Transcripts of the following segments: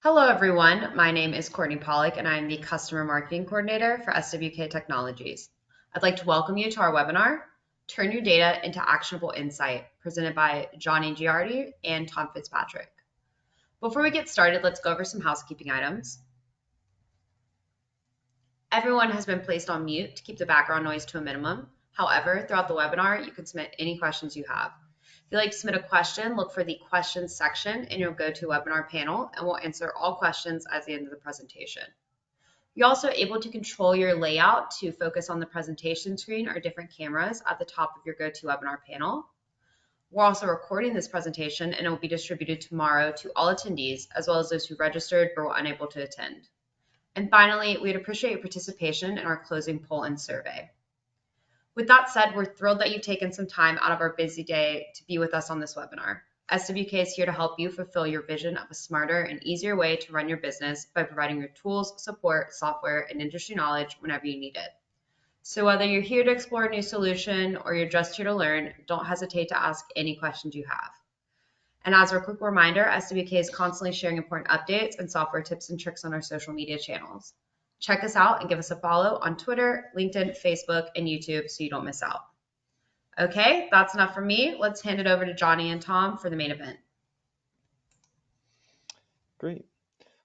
Hello, everyone. My name is Courtney Pollock, and I am the Customer Marketing Coordinator for SWK Technologies. I'd like to welcome you to our webinar, Turn Your Data into Actionable Insight, presented by Johnny Giardi and Tom Fitzpatrick. Before we get started, let's go over some housekeeping items. Everyone has been placed on mute to keep the background noise to a minimum. However, throughout the webinar, you can submit any questions you have. If you'd like to submit a question, look for the questions section in your GoToWebinar panel, and we'll answer all questions at the end of the presentation. You're also able to control your layout to focus on the presentation screen or different cameras at the top of your GoToWebinar panel. We're also recording this presentation, and it will be distributed tomorrow to all attendees, as well as those who registered but were unable to attend. And finally, we'd appreciate your participation in our closing poll and survey. With that said, we're thrilled that you've taken some time out of our busy day to be with us on this webinar. SWK is here to help you fulfill your vision of a smarter and easier way to run your business by providing your tools, support, software, and industry knowledge whenever you need it. So whether you're here to explore a new solution or you're just here to learn, don't hesitate to ask any questions you have. And as a quick reminder, SWK is constantly sharing important updates and software tips and tricks on our social media channels. Check us out and give us a follow on Twitter, LinkedIn, Facebook, and YouTube so you don't miss out. Okay, that's enough for me. Let's hand it over to Johnny and Tom for the main event. Great.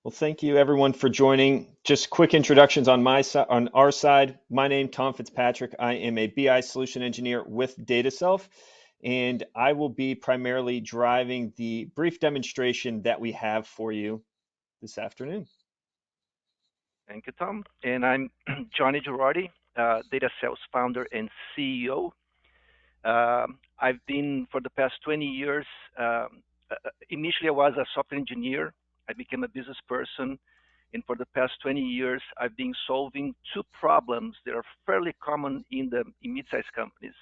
Well, thank you everyone for joining. Just quick introductions on our side. My name, Tom Fitzpatrick. I am a BI solution engineer with DataSelf, and I will be primarily driving the brief demonstration that we have for you this afternoon. Thank you, Tom. And I'm Johnny Girardi, DataSelf's founder and CEO. I've been for the past 20 years. Initially, I was a software engineer. I became a business person. And for the past 20 years, I've been solving two problems that are fairly common in mid-sized companies.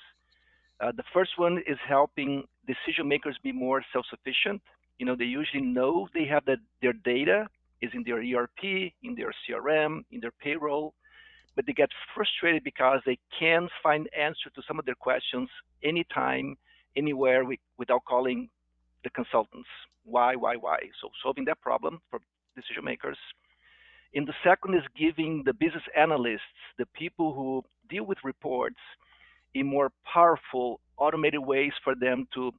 The first one is helping decision makers be more self-sufficient. They usually know they have their data is in their ERP, in their CRM, in their payroll, but they get frustrated because they can't find answer to some of their questions anytime, anywhere without calling the consultants. Why? So solving that problem for decision makers. And the second is giving the business analysts, the people who deal with reports, a more powerful, automated ways for them to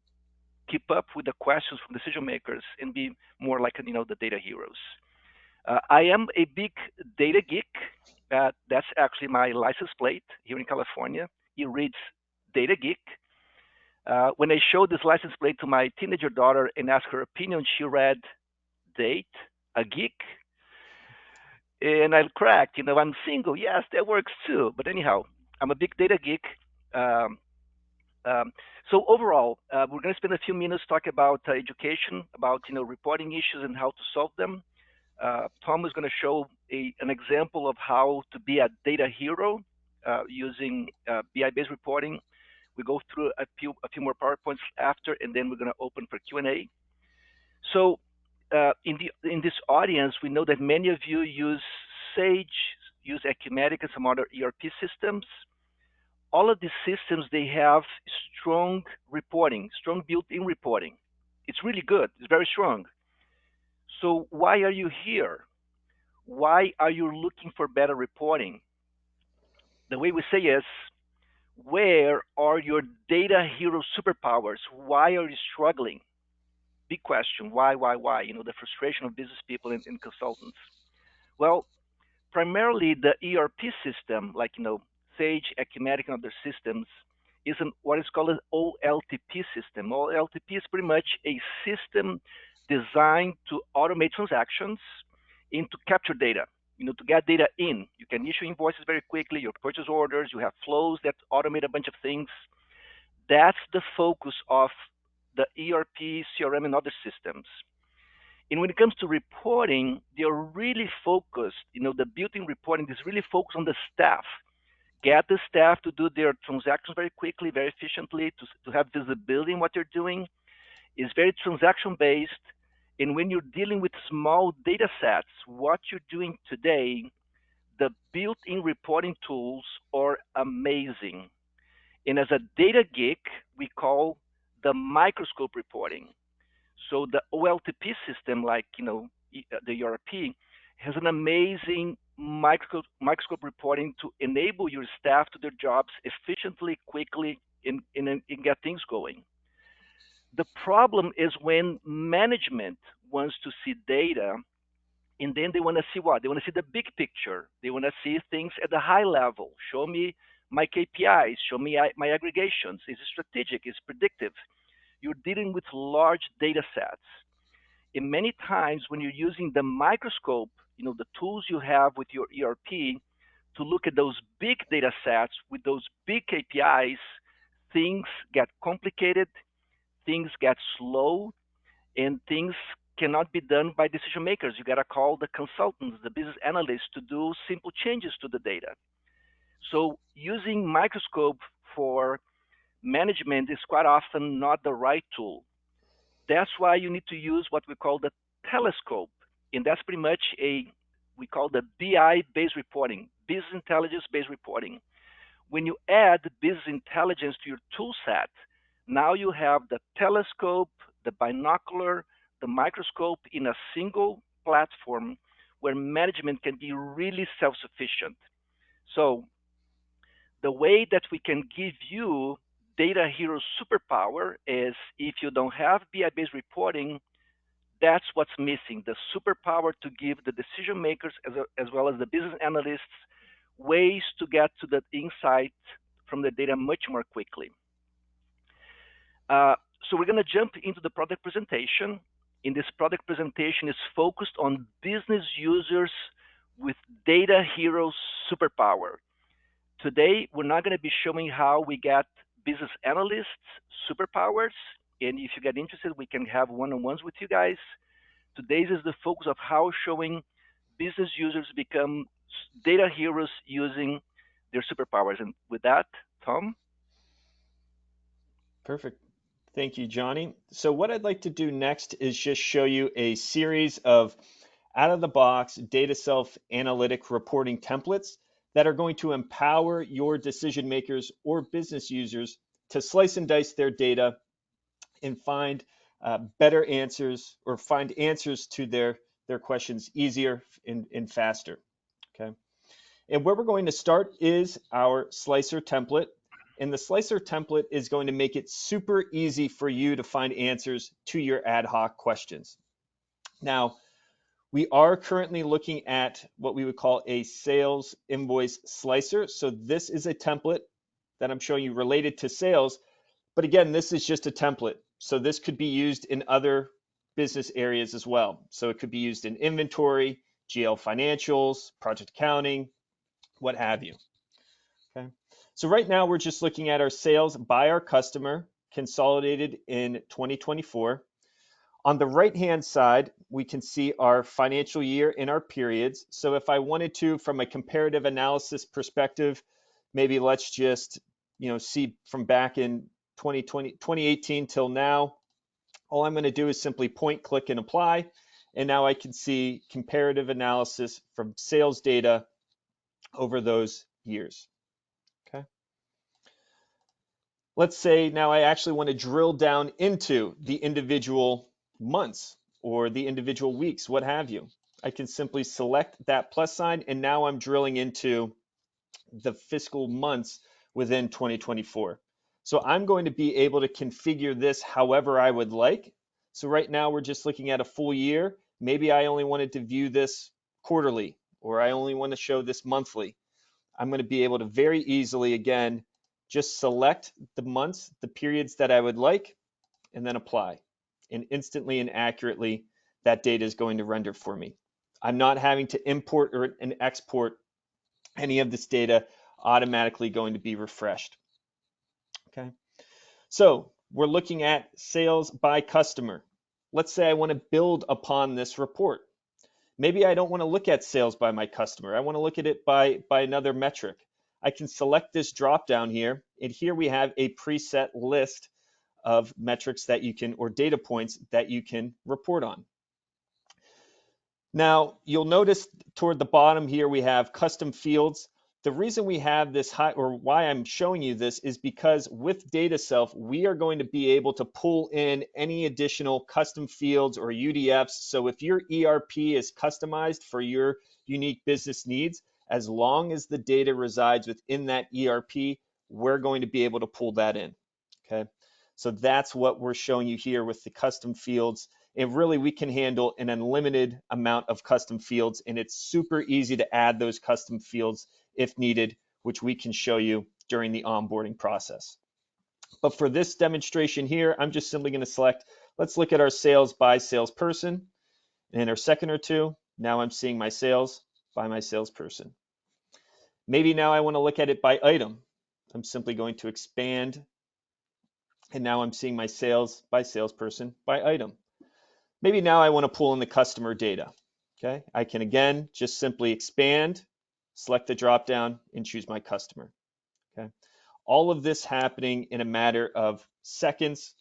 keep up with the questions from decision makers and be more like the data heroes. I am a big data geek. That's actually my license plate here in California. It reads Data Geek. When I showed this license plate to my teenager daughter and asked her opinion, she read Date, a geek. And I cracked, I'm single. Yes, that works too. But anyhow, I'm a big data geek. So overall, we're going to spend a few minutes talking about education, about reporting issues and how to solve them. Tom is going to show an example of how to be a data hero using BI-based reporting. We go through a few more PowerPoints after, and then we're going to open for Q&A. So in this audience, we know that many of you use Sage, use Acumatica, and some other ERP systems. All of these systems, they have strong reporting, strong built-in reporting. It's really good. It's very strong. So why are you here? Why are you looking for better reporting? The way we say is, where are your data hero superpowers? Why are you struggling? Big question. Why? The frustration of business people and consultants. Well, primarily the ERP system, like Sage, Acumatica, and other systems, is what is called an OLTP system. OLTP is pretty much a system designed to automate transactions and to capture data, to get data in. You can issue invoices very quickly, your purchase orders, you have flows that automate a bunch of things. That's the focus of the ERP, CRM, and other systems. And when it comes to reporting, they're really focused, the built-in reporting is really focused on the staff. Get the staff to do their transactions very quickly, very efficiently, to have visibility in what they're doing. It's very transaction-based. And when you're dealing with small data sets, what you're doing today, the built-in reporting tools are amazing. And as a data geek, we call the microscope reporting. So the OLTP system, like the ERP, has an amazing microscope reporting to enable your staff to their jobs efficiently, quickly, and get things going. The problem is when management wants to see data, and then they want to see what? They want to see the big picture. They want to see things at the high level. Show me my KPIs. Show me my aggregations. Is it strategic? Is it predictive? You're dealing with large data sets. And many times when you're using the microscope, the tools you have with your ERP to look at those big data sets with those big KPIs, things get complicated, things get slow, and things cannot be done by decision makers. You got to call the consultants, the business analysts to do simple changes to the data. So using microscope for management is quite often not the right tool. That's why you need to use what we call the telescope. And that's pretty much we call the BI-based reporting, business intelligence-based reporting. When you add business intelligence to your tool set, now you have the telescope, the binocular, the microscope in a single platform where management can be really self-sufficient. So the way that we can give you data hero superpower is if you don't have BI-based reporting, that's what's missing, the superpower to give the decision makers as well as the business analysts ways to get to the insight from the data much more quickly. So we're going to jump into the product presentation. In this product presentation is focused on business users with data hero superpower. Today, we're not going to be showing how we get business analysts superpowers. And if you get interested, we can have one-on-ones with you guys. Today's is the focus of how showing business users become data heroes using their superpowers. And with that, Tom? Perfect. Thank you, Johnny. So what I'd like to do next is just show you a series of out-of-the-box DataSelf analytic reporting templates that are going to empower your decision makers or business users to slice and dice their data and find better answers or find answers to their questions easier and faster. Okay. And where we're going to start is our slicer template. And the slicer template is going to make it super easy for you to find answers to your ad hoc questions. Now, we are currently looking at what we would call a sales invoice slicer. So this is a template that I'm showing you related to sales. But again, this is just a template. So this could be used in other business areas as well. So it could be used in inventory, GL financials, project accounting, what have you. Okay. So right now we're just looking at our sales by our customer consolidated in 2024. On the right-hand side, we can see our financial year and our periods. So if I wanted to, from a comparative analysis perspective, maybe let's just see from back in 2018 till now, all I'm going to do is simply point, click, and apply. And now I can see comparative analysis from sales data over those years. Okay. Let's say now I actually want to drill down into the individual months or the individual weeks, what have you. I can simply select that plus sign, and now I'm drilling into the fiscal months within 2024. So I'm going to be able to configure this however I would like. So right now we're just looking at a full year. Maybe I only wanted to view this quarterly, or I only want to show this monthly. I'm going to be able to very easily, again, just select the months, the periods that I would like, and then apply. And instantly and accurately, that data is going to render for me. I'm not having to import or and export any of this data, automatically going to be refreshed. Okay. So we're looking at sales by customer. Let's say I want to build upon this report. Maybe I don't want to look at sales by my customer. I want to look at it by another metric. I can select this drop down here, and here we have a preset list of metrics that you can, or data points that you can report on. Now, you'll notice toward the bottom here, we have custom fields. the reason we have this high, or why I'm showing you this, is because with DataSelf, we are going to be able to pull in any additional custom fields or UDFs. So if your ERP is customized for your unique business needs, as long as the data resides within that ERP, we're going to be able to pull that in, okay? So that's what we're showing you here with the custom fields. And really, we can handle an unlimited amount of custom fields, and it's super easy to add those custom fields if needed, which we can show you during the onboarding process. But for this demonstration here, I'm just simply going to select, let's look at our sales by salesperson. And in our second or two, now I'm seeing my sales by my salesperson. Maybe now I want to look at it by item. I'm simply going to expand, and now I'm seeing my sales by salesperson by item. Maybe now I want to pull in the customer data. Okay, I can again just simply expand, select the dropdown, and choose my customer. Okay, all of this happening in a matter of seconds.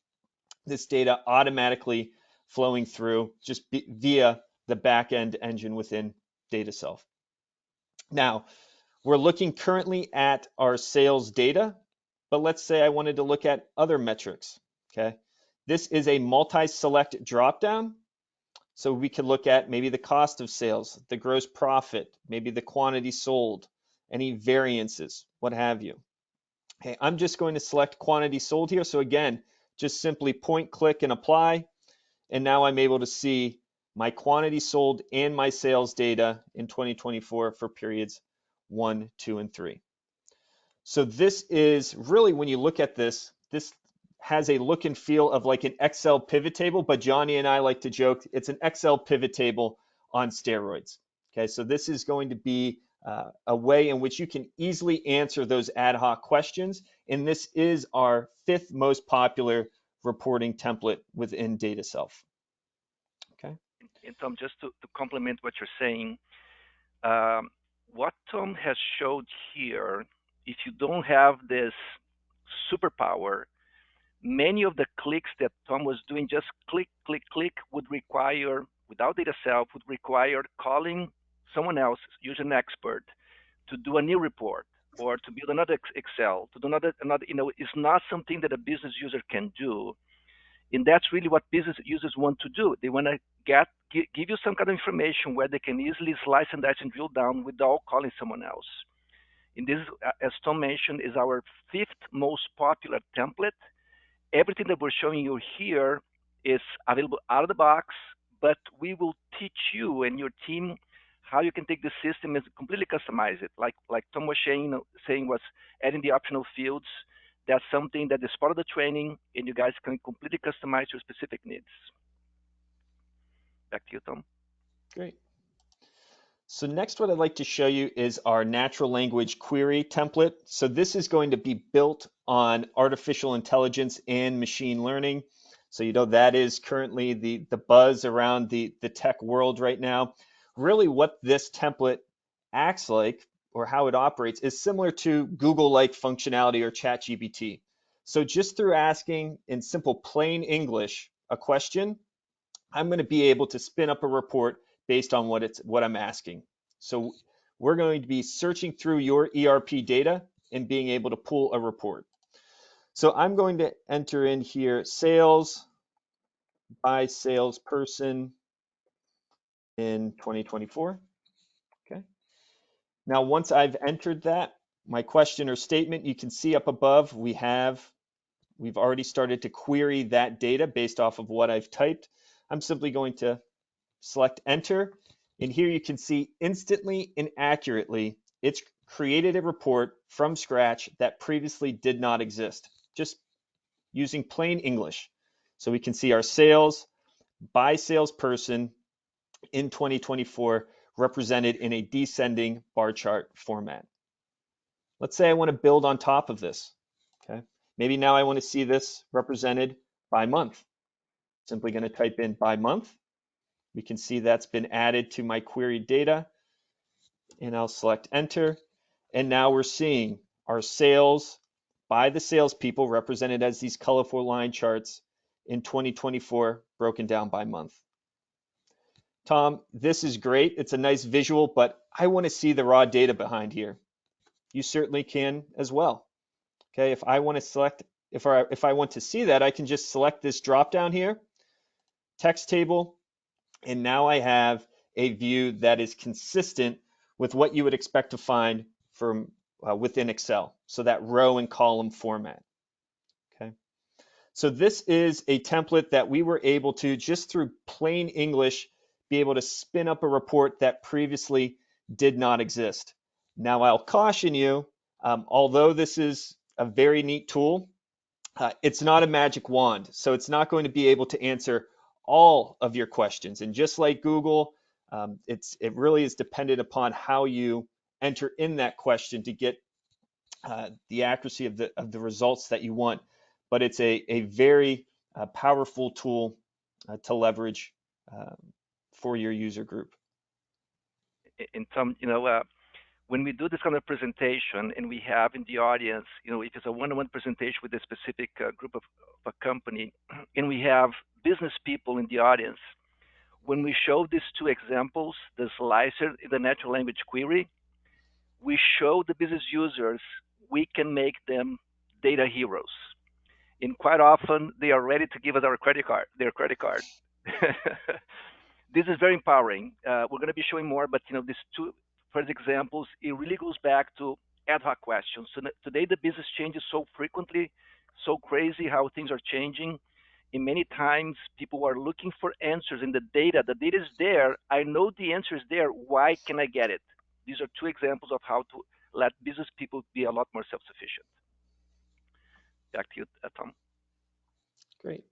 This data automatically flowing through just via the backend engine within DataSelf. Now, we're looking currently at our sales data, but let's say I wanted to look at other metrics. Okay, this is a multi-select dropdown. So we could look at maybe the cost of sales, the gross profit, maybe the quantity sold, any variances, what have you. Okay, I'm just going to select quantity sold here. So again, just simply point, click, and apply. And now I'm able to see my quantity sold and my sales data in 2024 for periods 1, 2, and 3. So this is really, when you look at this, this has a look and feel of like an Excel pivot table, but Johnny and I like to joke, it's an Excel pivot table on steroids. Okay, so this is going to be a way in which you can easily answer those ad hoc questions. And this is our 5th most popular reporting template within DataSelf. Okay. And Tom, just to complement what you're saying, what Tom has showed here, if you don't have this superpower, many of the clicks that Tom was doing, just click, click, click, would require, without DataSelf, would require calling someone else, usually an expert, to do a new report or to build another Excel, to do another, it's not something that a business user can do. And that's really what business users want to do. They want to give you some kind of information where they can easily slice and dice and drill down without calling someone else. And this, as Tom mentioned, is our 5th most popular template. Everything that we're showing you here is available out of the box, but we will teach you and your team how you can take the system and completely customize it. Like Tom was saying was adding the optional fields. That's something that is part of the training, and you guys can completely customize your specific needs. Back to you, Tom. Great. So next, what I'd like to show you is our natural language query template. So this is going to be built on artificial intelligence and machine learning. So you know that is currently the buzz around the tech world right now. Really what this template acts like, or how it operates, is similar to Google-like functionality or ChatGPT. So just through asking in simple plain English a question, I'm going to be able to spin up a report based on what I'm asking. So we're going to be searching through your ERP data and being able to pull a report. So I'm going to enter in here sales by salesperson in 2024. Okay. Now, once I've entered that, my question or statement, you can see up above, we've already started to query that data based off of what I've typed. I'm simply going to select enter, and here you can see instantly and accurately, it's created a report from scratch that previously did not exist, just using plain English. So we can see our sales by salesperson in 2024 represented in a descending bar chart format. Let's say I want to build on top of this. Okay, maybe now I want to see this represented by month. Simply going to type in by month. We can see that's been added to my queried data, and I'll select enter. And now we're seeing our sales by the salespeople represented as these colorful line charts in 2024 broken down by month. Tom, this is great. It's a nice visual, but I want to see the raw data behind here. you certainly can as well. Okay, if I want to select, if I want to see that, I can just select this drop down here, text table, and now I have a view that is consistent with what you would expect to find from within Excel. So that row and column format. Okay. So this is a template that we were able to, just through plain English, be able to spin up a report that previously did not exist. Now I'll caution you, although this is a very neat tool, it's not a magic wand. So it's not going to be able to answer all of your questions. And just like Google, it really is dependent upon how you enter in that question to get the accuracy of the results that you want. But it's a very powerful tool to leverage for your user group. In some, when we do this kind of presentation and we have in the audience, if it's a one-on-one presentation with a specific group of a company, and we have business people in the audience, when we show these two examples, the slicer in the natural language query, we show the business users we can make them data heroes. And quite often they are ready to give us their credit card. This is very empowering. We're going to be showing more, but these two first examples, it really goes back to ad hoc questions. So today the business changes so frequently, so crazy how things are changing. And many times people are looking for answers in the data. The data is there. I know the answer is there. Why can I get it? These are two examples of how to let business people be a lot more self-sufficient. Back to you, Tom. Great.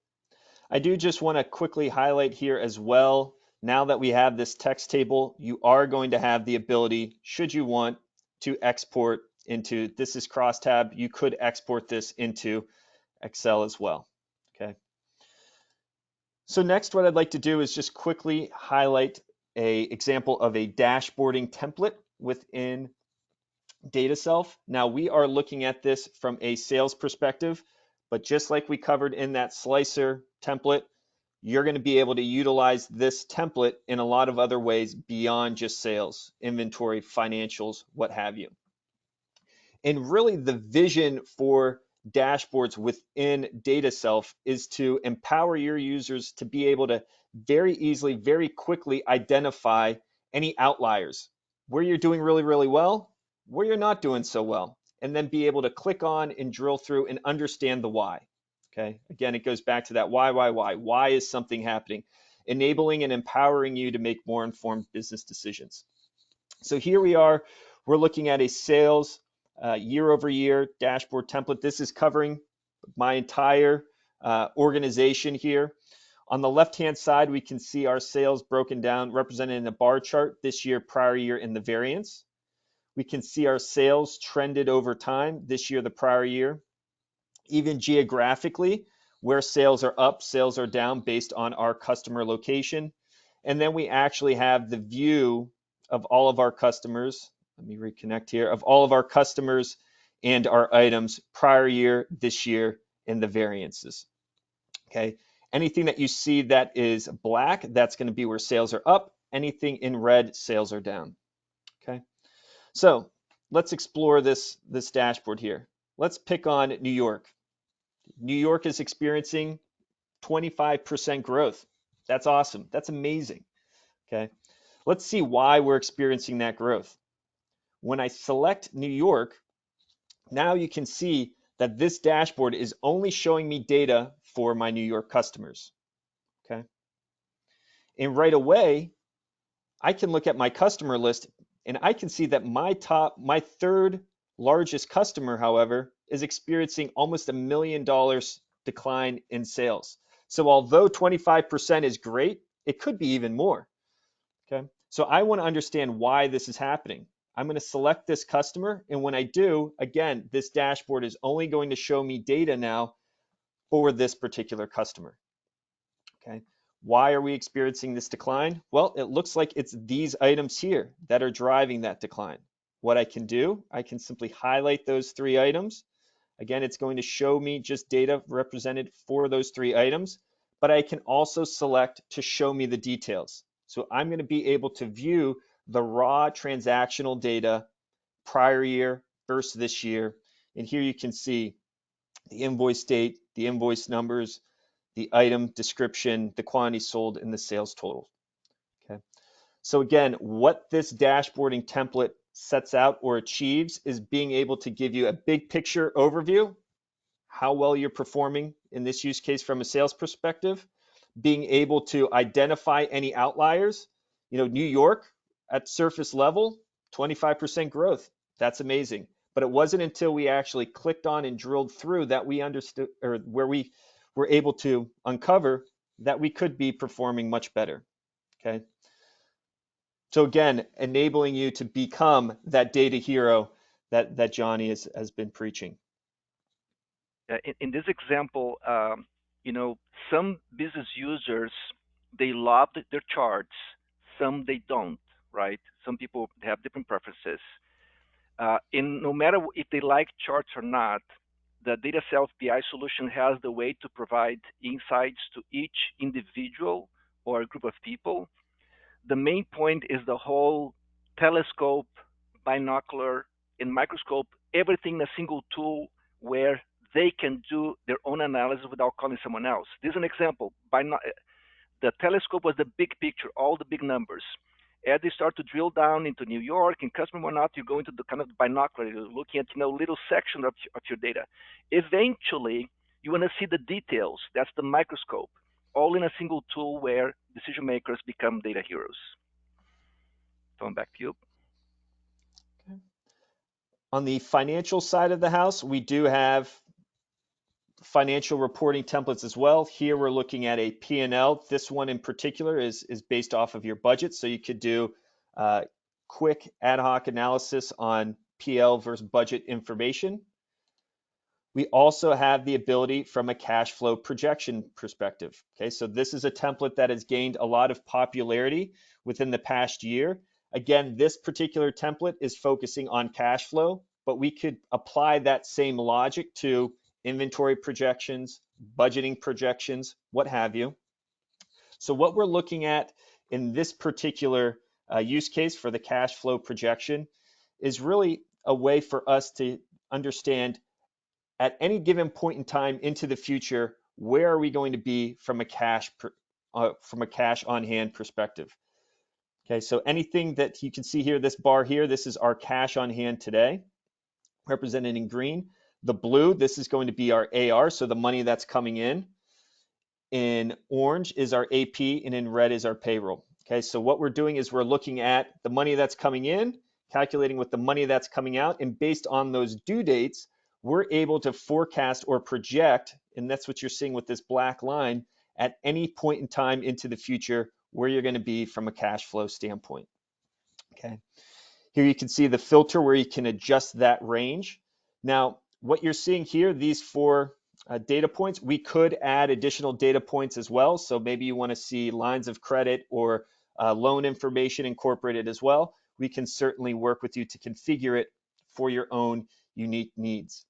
I do just want to quickly highlight here as well, now that we have this text table, you are going to have the ability, should you want, to export into, this is crosstab, you could export this into Excel as well. Okay. So next, what I'd like to do is just quickly highlight a example of a dashboarding template within DataSelf. Now we are looking at this from a sales perspective, but just like we covered in that slicer template, you're going to be able to utilize this template in a lot of other ways beyond just sales, inventory, financials, what have you. And really the vision for dashboards within DataSelf is to empower your users to be able to very easily, very quickly identify any outliers, where you're doing really, really well, where you're not doing so well, and then be able to click on and drill through and understand the why. Okay, again, it goes back to that why. Why is something happening? Enabling and empowering you to make more informed business decisions. So here we are, we're looking at a sales year over year dashboard template. This is covering my entire organization here. On the left-hand side, we can see our sales broken down, represented in a bar chart this year, prior year, in the variance. We can see our sales trended over time, this year, the prior year. Even geographically, where sales are up, sales are down based on our customer location. And then we actually have the view of all of our customers. Let me reconnect here, of all of our customers and our items prior year, this year, and the variances. Okay. Anything that you see that is black, that's going to be where sales are up. Anything in red, sales are down. Okay. So let's explore this dashboard here. Let's pick on New York. New York is experiencing 25% growth. That's awesome. That's amazing. Okay. Let's see why we're experiencing that growth. When I select New York, now you can see that this dashboard is only showing me data for my New York customers. Okay. And right away, I can look at my customer list and I can see that my third largest customer, however, is experiencing almost $1 million decline in sales. So although 25% is great, it could be even more. Okay. So I want to understand why this is happening. I'm going to select this customer. And when I do, again, this dashboard is only going to show me data now for this particular customer. Okay. Why are we experiencing this decline? Well, it looks like it's these items here that are driving that decline. What I can do, I can simply highlight those 3 items. Again, it's going to show me just data represented for those 3 items, but I can also select to show me the details. So I'm going to be able to view the raw transactional data prior year versus this year. And here you can see the invoice date, the invoice numbers, the item description, the quantity sold, and the sales total. Okay. So again, what this dashboarding template sets out or achieves is being able to give you a big picture overview, how well you're performing in this use case from a sales perspective, being able to identify any outliers. New York at surface level, 25% growth. That's amazing. But it wasn't until we actually clicked on and drilled through that we understood, or where we were able to uncover that we could be performing much better. Okay. So again, enabling you to become that data hero that Johnny has been preaching. In this example, some business users, they love their charts, some they don't, right? Some people have different preferences. And no matter if they like charts or not, the DataSelf BI solution has the way to provide insights to each individual or a group of people. The main point is the whole telescope, binocular, and microscope, everything in a single tool where they can do their own analysis without calling someone else. This is an example. The telescope was the big picture, all the big numbers. As they start to drill down into New York and customer whatnot, you go into the kind of binocular, you're looking at little section of your data. Eventually, you want to see the details. That's the microscope, all in a single tool where decision makers become data heroes. Going back to you. Okay. On the financial side of the house, we do have financial reporting templates as well. Here we're looking at a P&L. This one in particular is based off of your budget. So you could do quick ad hoc analysis on PL versus budget information. We also have the ability from a cash flow projection perspective. Okay, so this is a template that has gained a lot of popularity within the past year. Again, this particular template is focusing on cash flow, but we could apply that same logic to inventory projections, budgeting projections, what have you. So what we're looking at in this particular use case for the cash flow projection is really a way for us to understand at any given point in time into the future, where are we going to be from a cash on hand perspective? Okay, so anything that you can see here, this bar here, this is our cash on hand today, represented in green. The blue, this is going to be our AR, so the money that's coming in. In orange is our AP, and in red is our payroll. Okay, so what we're doing is we're looking at the money that's coming in, calculating with the money that's coming out, and based on those due dates, we're able to forecast or project, and that's what you're seeing with this black line, at any point in time into the future where you're going to be from a cash flow standpoint. Okay. Here you can see the filter where you can adjust that range. Now, what you're seeing here, these four data points, we could add additional data points as well. So maybe you want to see lines of credit or loan information incorporated as well. We can certainly work with you to configure it for your own unique needs.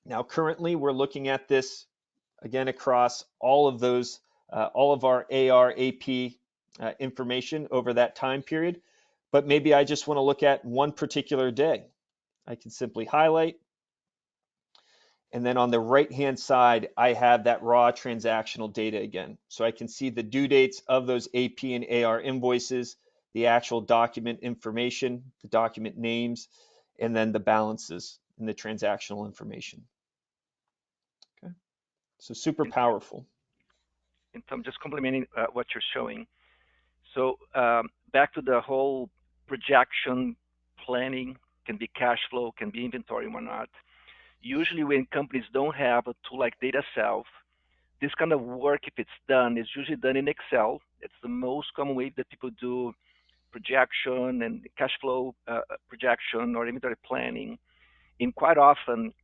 Now, currently, we're looking at this again across all of those, all of our AR, AP information over that time period. But maybe I just want to look at one particular day. I can simply highlight. And then on the right-hand side, I have that raw transactional data again. So I can see the due dates of those AP and AR invoices, the actual document information, the document names, and then the balances and the transactional information. Okay, so super powerful. And I'm just complementing what you're showing. So back to the whole projection planning, can be cash flow, can be inventory and whatnot. Usually when companies don't have a tool like DataSelf, this kind of work, if it's done, is usually done in Excel. It's the most common way that people do projection and cash flow projection or inventory planning. And quite often,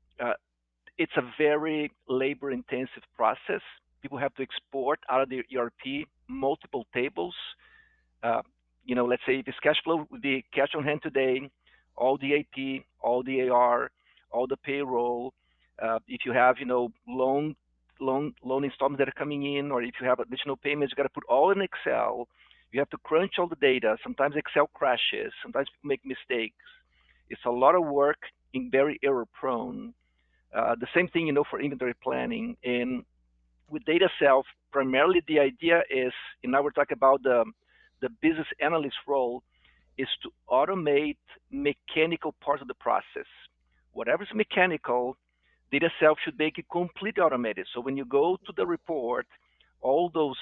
it's a very labor-intensive process. People have to export out of their ERP multiple tables. Let's say if it's cash flow, would be cash on hand today, all the AP, all the AR, all the payroll. If you have, loan installments that are coming in, or if you have additional payments, you got to put all in Excel. You have to crunch all the data. Sometimes Excel crashes. Sometimes people make mistakes. It's a lot of work very error prone. The same thing, for inventory planning. And with DataSelf, primarily the idea is, and now we're talking about the business analyst role, is to automate mechanical parts of the process. Whatever's mechanical, DataSelf should make it completely automated. So when you go to the report, all those,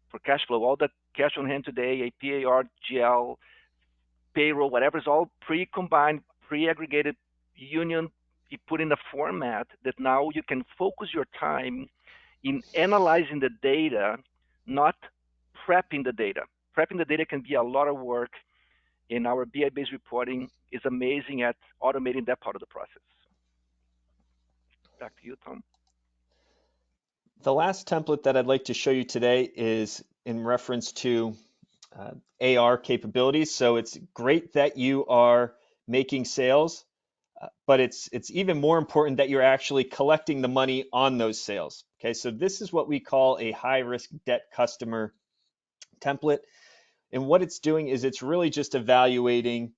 for cash flow, all the cash on hand today, APAR, GL, payroll, whatever is all pre-combined, pre-aggregated union, you put in a format that now you can focus your time in analyzing the data, not prepping the data. Prepping the data can be a lot of work, and our BI-based reporting is amazing at automating that part of the process. Back to you, Tom. The last template that I'd like to show you today is in reference to AR capabilities. So it's great that you are making sales, but it's even more important that you're actually collecting the money on those sales. Okay, so this is what we call a high-risk debt customer template. And what it's doing is it's really just evaluating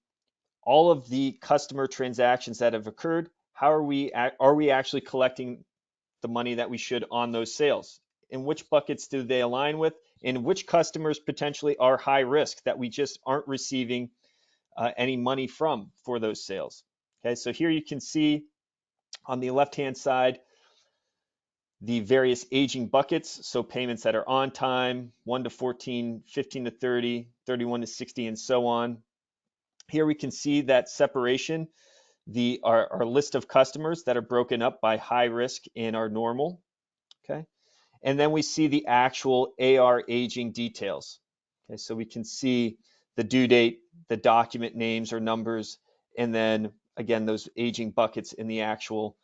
all of the customer transactions that have occurred. How are we actually collecting the money that we should on those sales? And which buckets do they align with? And which customers potentially are high risk that we just aren't receiving any money from for those sales? Okay, so here you can see on the left-hand side the various aging buckets. So payments that are on time, 1 to 14, 15 to 30, 31 to 60, and so on. Here we can see that separation, our list of customers that are broken up by high risk and our normal. Okay, and then we see the actual AR aging details. Okay, so we can see the due date, the document names or numbers, and then again, those aging buckets in the actual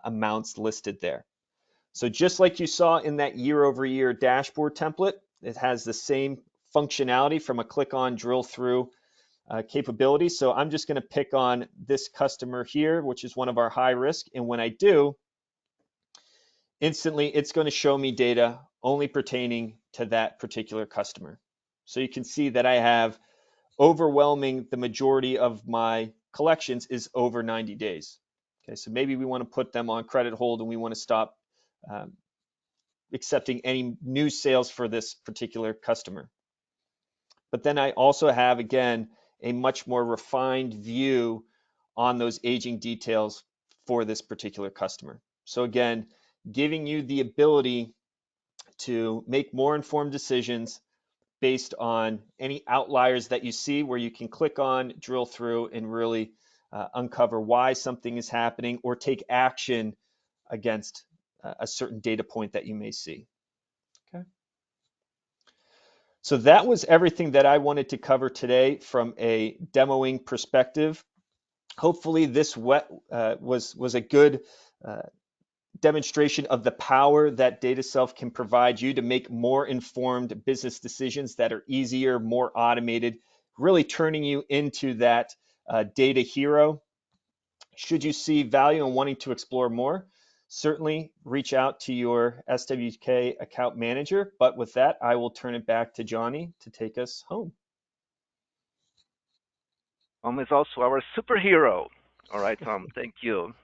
amounts listed there. So just like you saw in that year-over-year dashboard template, it has the same functionality from a click on drill through capability. So I'm just going to pick on this customer here, which is one of our high risk. And when I do, instantly it's going to show me data only pertaining to that particular customer. So you can see that I have overwhelming, the majority of my collections is over 90 days. Okay, so maybe we want to put them on credit hold and we want to stop accepting any new sales for this particular customer. But then I also have, again, a much more refined view on those aging details for this particular customer. So again, giving you the ability to make more informed decisions based on any outliers that you see, where you can click on, drill through, and really uncover why something is happening or take action against a certain data point that you may see. Okay. So that was everything that I wanted to cover today from a demoing perspective. Hopefully this was a good demonstration of the power that DataSelf can provide you to make more informed business decisions that are easier, more automated, really turning you into that data hero. Should you see value in wanting to explore more, certainly reach out to your SWK account manager. But with that, I will turn it back to Johnny to take us home. Tom is also our superhero. All right, Tom, thank you.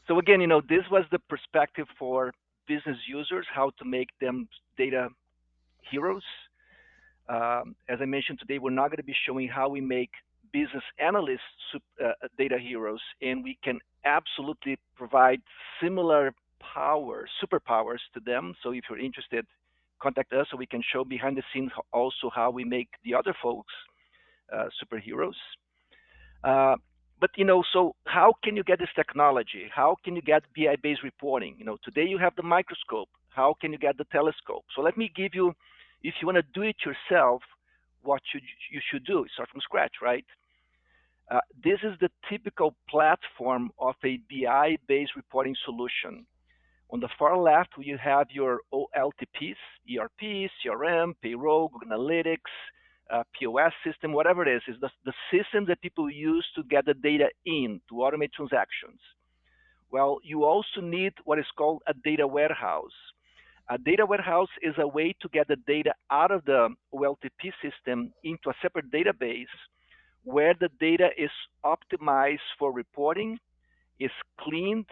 So again, this was the perspective for business users, how to make them data heroes. As I mentioned today, we're not going to be showing how we make business analysts data heroes, and we can absolutely provide similar superpowers to them. So if you're interested, contact us so we can show behind the scenes also how we make the other folks superheroes. But so how can you get this technology? How can you get BI-based reporting? Today you have the microscope. How can you get the telescope? So let me give you, if you want to do it yourself, what you should do. Start from scratch, right? This is the typical platform of a BI-based reporting solution. On the far left, you have your OLTPs, ERP, CRM, payroll, Google Analytics, POS system, whatever it is the system that people use to get the data in, to automate transactions. Well, you also need what is called a data warehouse. A data warehouse is a way to get the data out of the OLTP system into a separate database where the data is optimized for reporting, is cleaned,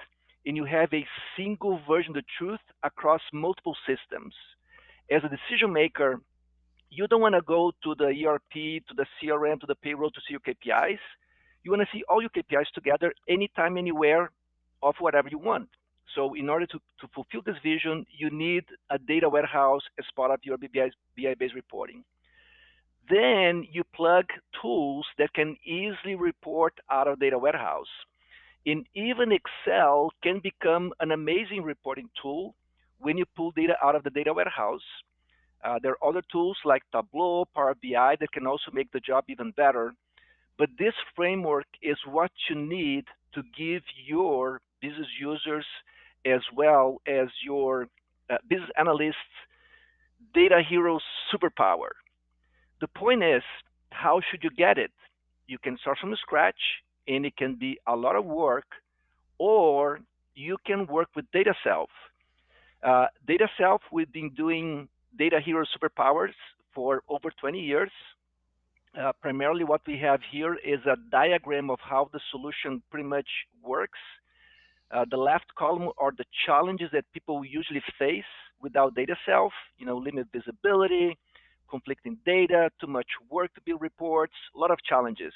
and you have a single version of the truth across multiple systems. As a decision maker, you don't want to go to the ERP, to the CRM, to the payroll to see your KPIs. You want to see all your KPIs together anytime, anywhere of whatever you want. So in order to fulfill this vision, you need a data warehouse as part of your BI-based reporting. Then you plug tools that can easily report out of data warehouse. And even Excel can become an amazing reporting tool when you pull data out of the data warehouse. There are other tools like Tableau, Power BI that can also make the job even better. But this framework is what you need to give your business users as well as your business analysts data hero superpower. The point is, how should you get it? You can start from scratch and it can be a lot of work, or you can work with DataSelf. DataSelf, we've been doing data hero superpowers for over 20 years. Primarily what we have here is a diagram of how the solution pretty much works. The left column are the challenges that people usually face without DataSelf, limited visibility, conflicting data, too much work to build reports, a lot of challenges.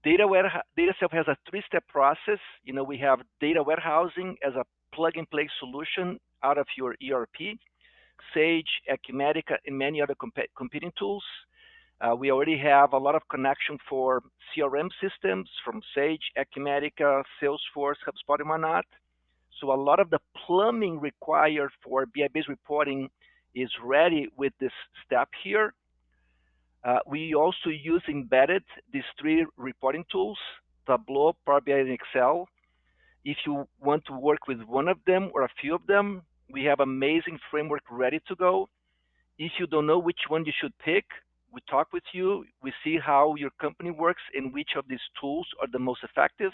DataSelf has a three-step process. We have data warehousing as a plug-and-play solution out of your ERP, Sage, Acumatica, and many other competing tools. We already have a lot of connection for CRM systems from Sage, Acumatica, Salesforce, HubSpot, and whatnot. So a lot of the plumbing required for BI-based reporting is ready with this step here. We also use embedded these three reporting tools, Tableau, Power BI, and Excel. If you want to work with one of them or a few of them, we have amazing framework ready to go. If you don't know which one you should pick, we talk with you, we see how your company works and which of these tools are the most effective.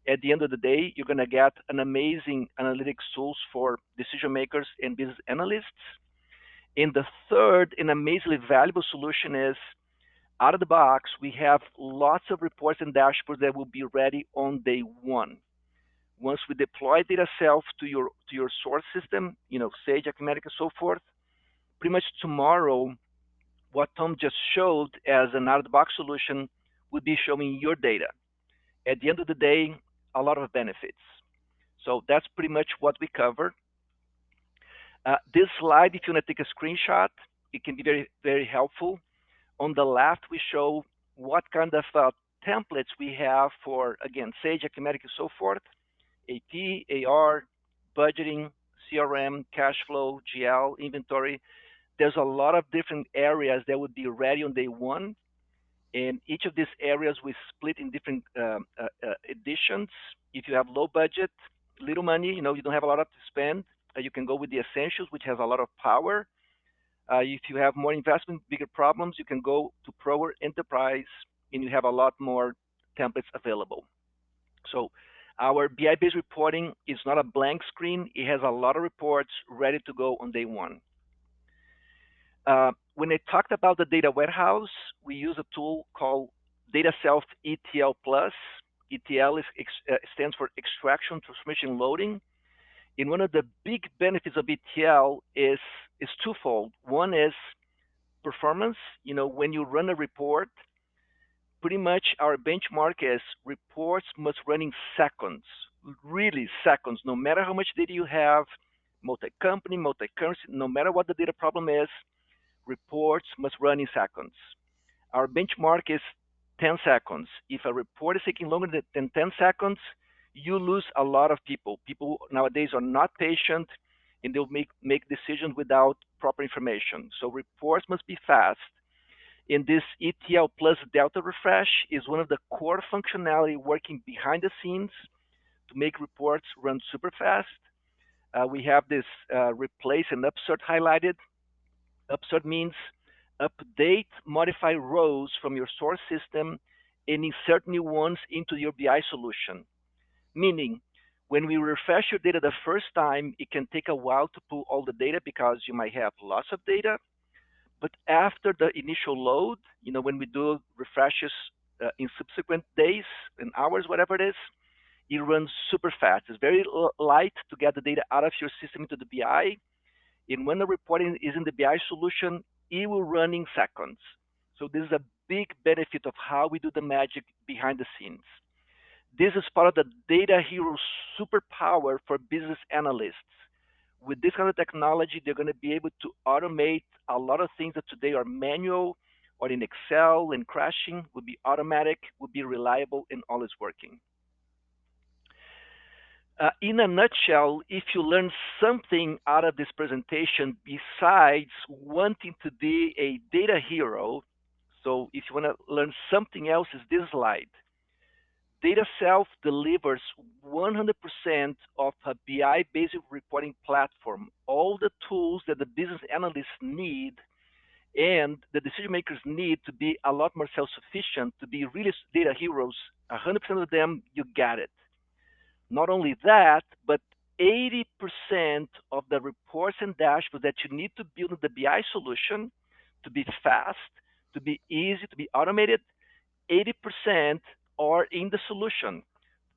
At the end of the day, you're going to get an amazing analytics tools for decision makers and business analysts. And the third and amazingly valuable solution is, out of the box, we have lots of reports and dashboards that will be ready on day one. Once we deploy DataSelf to your source system, Sage, Acumatica, so forth, pretty much tomorrow, what Tom just showed as an out-of-the-box solution would be showing your data. At the end of the day, a lot of benefits. So that's pretty much what we cover. This slide, if you want to take a screenshot, it can be very, very helpful. On the left, we show what kind of templates we have for, again, Sage, Acumatica, so forth, AP, AR, budgeting, CRM, cash flow, GL, inventory. There's a lot of different areas that would be ready on day one. And each of these areas we split in different editions. If you have low budget, little money, you don't have a lot to spend, you can go with the Essentials, which has a lot of power. If you have more investment, bigger problems, you can go to Pro or Enterprise, and you have a lot more templates available. So our BI-based reporting is not a blank screen. It has a lot of reports ready to go on day one. When I talked about the data warehouse, we use a tool called DataSelf ETL Plus. ETL stands for Extraction, Transformation, Loading. And one of the big benefits of ETL is twofold. One is performance. When you run a report, pretty much our benchmark is reports must run in seconds, really seconds, no matter how much data you have, multi-company, multi-currency, no matter what the data problem is, reports must run in seconds. Our benchmark is 10 seconds. If a report is taking longer than 10 seconds, you lose a lot of people. People nowadays are not patient, and they'll make decisions without proper information. So reports must be fast. And this ETL plus Delta Refresh is one of the core functionality working behind the scenes to make reports run super fast. We have this replace and upsert highlighted. Upsert means update, modify rows from your source system and insert new ones into your BI solution. Meaning, when we refresh your data the first time, it can take a while to pull all the data because you might have lots of data. But after the initial load, when we do refreshes in subsequent days and hours, whatever it is, it runs super fast. It's very light to get the data out of your system into the BI. And when the reporting is in the BI solution, it will run in seconds. So this is a big benefit of how we do the magic behind the scenes. This is part of the Data Hero superpower for business analysts. With this kind of technology, they're going to be able to automate a lot of things that today are manual or in Excel and crashing, will be automatic, will be reliable, and always working. In a nutshell, if you learn something out of this presentation besides wanting to be a data hero, so if you want to learn something else, is this slide. DataSelf delivers 100% of a BI-based reporting platform, all the tools that the business analysts need and the decision makers need to be a lot more self-sufficient, to be really data heroes. 100% of them, you got it. Not only that, but 80% of the reports and dashboards that you need to build the BI solution to be fast, to be easy, to be automated, 80% are in the solution.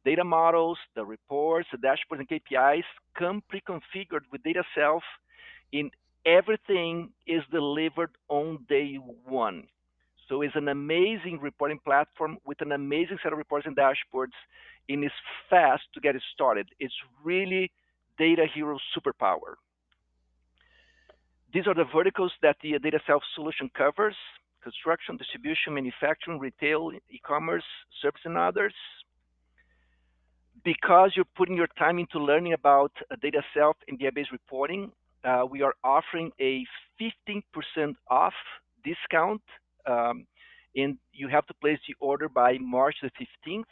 Data models, the reports, the dashboards, and KPIs come pre-configured with DataSelf, and everything is delivered on day one. So it's an amazing reporting platform with an amazing set of reports and dashboards, and it's fast to get it started. It's really Data Hero superpower. These are the verticals that the DataSelf solution covers: construction, distribution, manufacturing, retail, e-commerce, service, and others. Because you're putting your time into learning about DataSelf and BI-based reporting, we are offering a 15% off discount, and you have to place the order by March the 15th.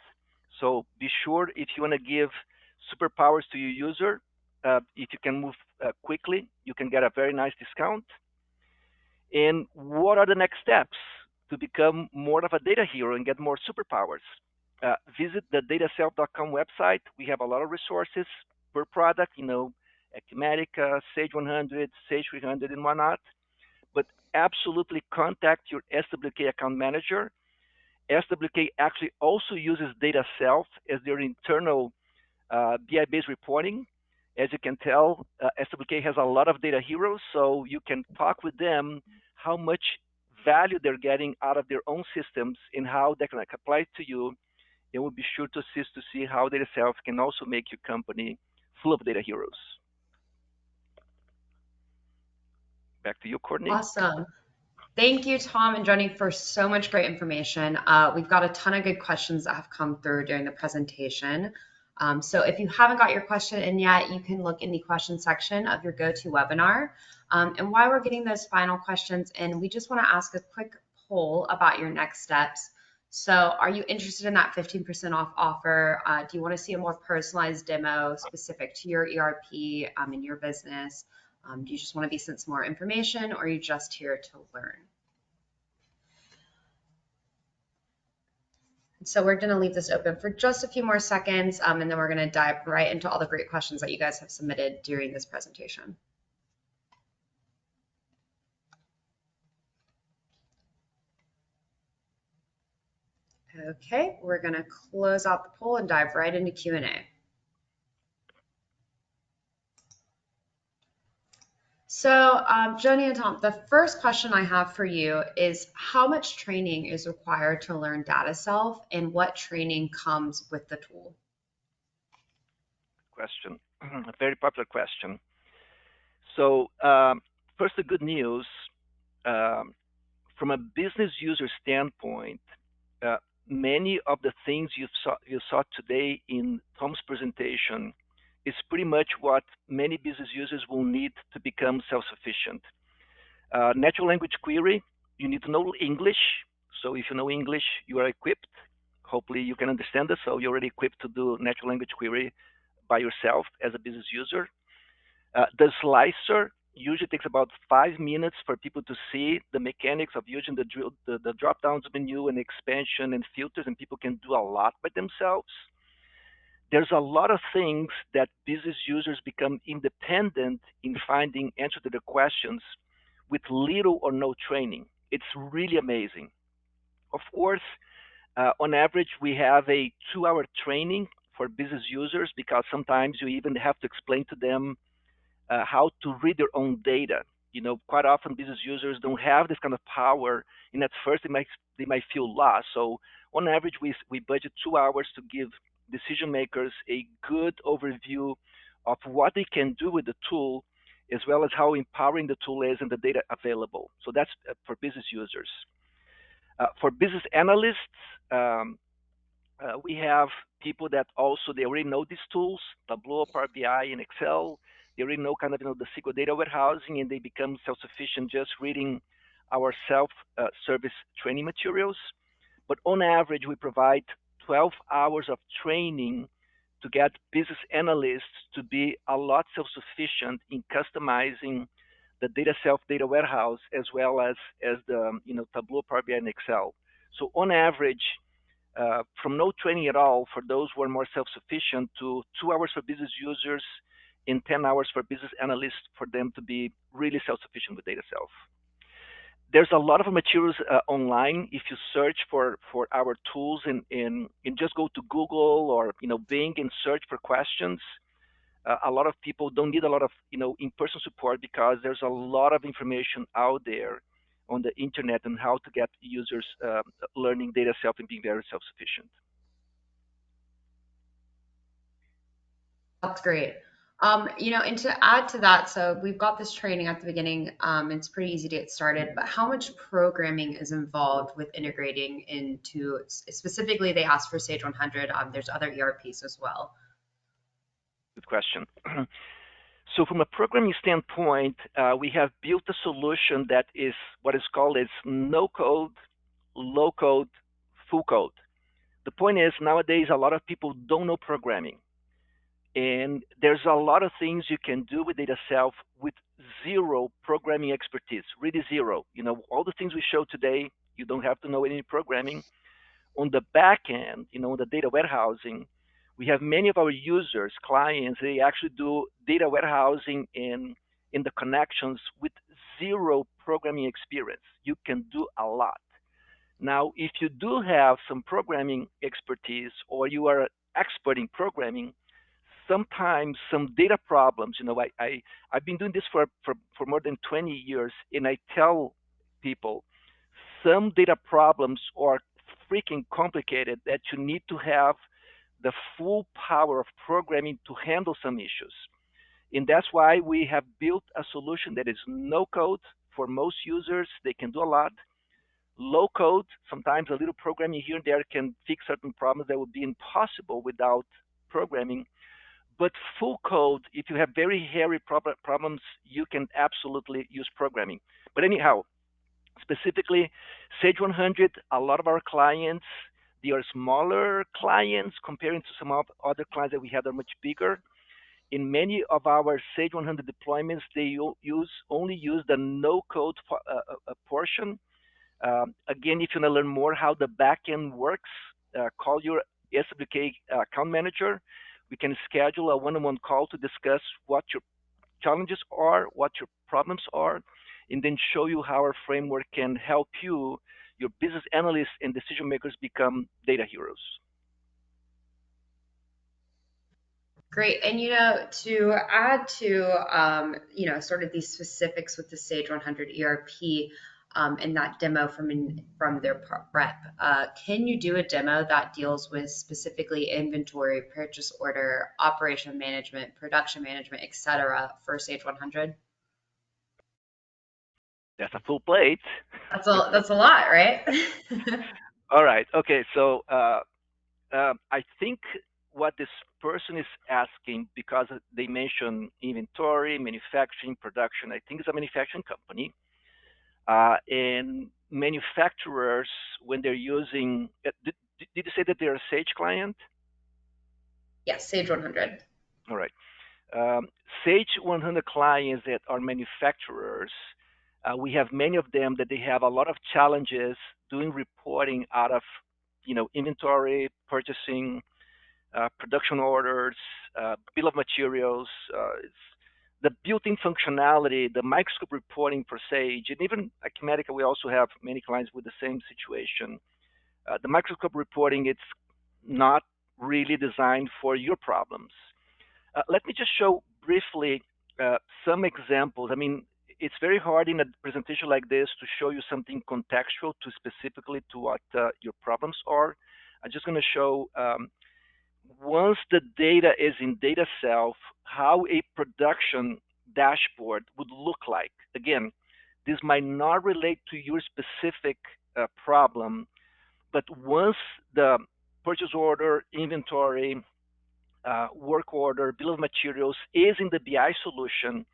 So be sure, if you want to give superpowers to your user, if you can move quickly, you can get a very nice discount. And what are the next steps to become more of a data hero and get more superpowers? Visit the dataself.com website. We have a lot of resources per product, Acumatica, Sage 100, Sage 300, and whatnot. But absolutely contact your SWK account manager. SWK actually also uses DataSelf as their internal BI-based reporting. As you can tell, SWK has a lot of data heroes, so you can talk with them how much value they're getting out of their own systems and how they can apply it to you. And we'll be sure to assist to see how DataSelf can also make your company full of data heroes. Back to you, Courtney. Awesome. Thank you, Tom and Johnny, for so much great information. We've got a ton of good questions that have come through during the presentation. So if you haven't got your question in yet, you can look in the question section of your GoToWebinar. And while we're getting those final questions in, we just want to ask a quick poll about your next steps. So are you interested in that 15% off offer? Do you want to see a more personalized demo specific to your ERP in your business? Do you just want to be sent some more information, or are you just here to learn? So we're going to leave this open for just a few more seconds, and then we're going to dive right into all the great questions that you guys have submitted during this presentation. Okay, we're going to close out the poll and dive right into Q&A. So, Joni and Tom, the first question I have for you is, how much training is required to learn DataSelf, and what training comes with the tool? Question, a very popular question. So, first, the good news, from a business user standpoint, many of the things you saw today in Tom's presentation is pretty much what many business users will need to become self-sufficient. Natural language query, you need to know English. So if you know English, you are equipped. Hopefully you can understand this, so you're already equipped to do natural language query by yourself as a business user. The slicer usually takes about 5 minutes for people to see the mechanics of using the drop-down menu and expansion and filters, and people can do a lot by themselves. There's a lot of things that business users become independent in finding answers to their questions with little or no training. It's really amazing. Of course, on average, we have a 2-hour training for business users because sometimes you even have to explain to them how to read their own data. Quite often business users don't have this kind of power, and at first they might feel lost. So on average, we budget 2 hours to give decision makers a good overview of what they can do with the tool, as well as how empowering the tool is and the data available. So that's for business users. For business analysts, we have people that also they already know these tools, Tableau, Power BI, and Excel. They already know kind of the SQL data warehousing, and they become self-sufficient just reading our self-service training materials. But on average, we provide 12 hours of training to get business analysts to be a lot self-sufficient in customizing the DataSelf data warehouse as well as the Tableau, Power BI, and Excel. So on average, from no training at all for those who are more self-sufficient to 2 hours for business users and 10 hours for business analysts for them to be really self-sufficient with DataSelf. There's a lot of materials online. If you search for our tools and just go to Google or Bing and search for questions, a lot of people don't need a lot of in-person support because there's a lot of information out there on the internet on how to get users learning DataSelf and being very self-sufficient. That's great. And to add to that, so we've got this training at the beginning. It's pretty easy to get started, but how much programming is involved with integrating into, specifically they asked for Sage 100. There's other ERPs as well. Good question. So from a programming standpoint, we have built a solution that is what is called no code, low code, full code. The point is nowadays a lot of people don't know programming. And there's a lot of things you can do with DataSelf with zero programming expertise, really zero. All the things we showed today, you don't have to know any programming. On the back end, the data warehousing, we have many of our users, clients, they actually do data warehousing in the connections with zero programming experience. You can do a lot. Now, if you do have some programming expertise or you are an expert in programming, sometimes some data problems, I've been doing this for more than 20 years, and I tell people some data problems are freaking complicated that you need to have the full power of programming to handle some issues. And that's why we have built a solution that is no code for most users. They can do a lot. Low code, sometimes a little programming here and there can fix certain problems that would be impossible without programming. But full code, if you have very hairy problems, you can absolutely use programming. But anyhow, specifically, Sage 100, a lot of our clients, they are smaller clients comparing to some of other clients that we had are much bigger. In many of our Sage 100 deployments, they only use the no-code portion. Again, if you want to learn more how the backend works, call your SWK account manager. We can schedule a one-on-one call to discuss what your challenges are, what your problems are, and then show you how our framework can help you, your business analysts and decision makers become data heroes. Great. And, to add to, sort of these specifics with the Sage 100 ERP and that demo from their rep, can you do a demo that deals with specifically inventory, purchase order, operation management, production management, et cetera, for Sage 100? That's a full plate. That's a lot, right? All right. Okay. So I think what this person is asking, because they mentioned inventory, manufacturing, production, I think it's a manufacturing company. And manufacturers, when they're using, did you say that they're a Sage client? Yes, Sage 100. All right. Sage 100 clients that are manufacturers, we have many of them that they have a lot of challenges doing reporting out of, inventory, purchasing, production orders, bill of materials. The built-in functionality, the microscope reporting for Sage, and even Acumatica, we also have many clients with the same situation. The microscope reporting, it's not really designed for your problems. Let me just show briefly some examples. I mean, it's very hard in a presentation like this to show you something contextual to specifically to what your problems are. I'm just going to show once the data is in DataSelf, how a production dashboard would look like. Again, this might not relate to your specific problem, but once the purchase order, inventory, work order, bill of materials is in the BI solution,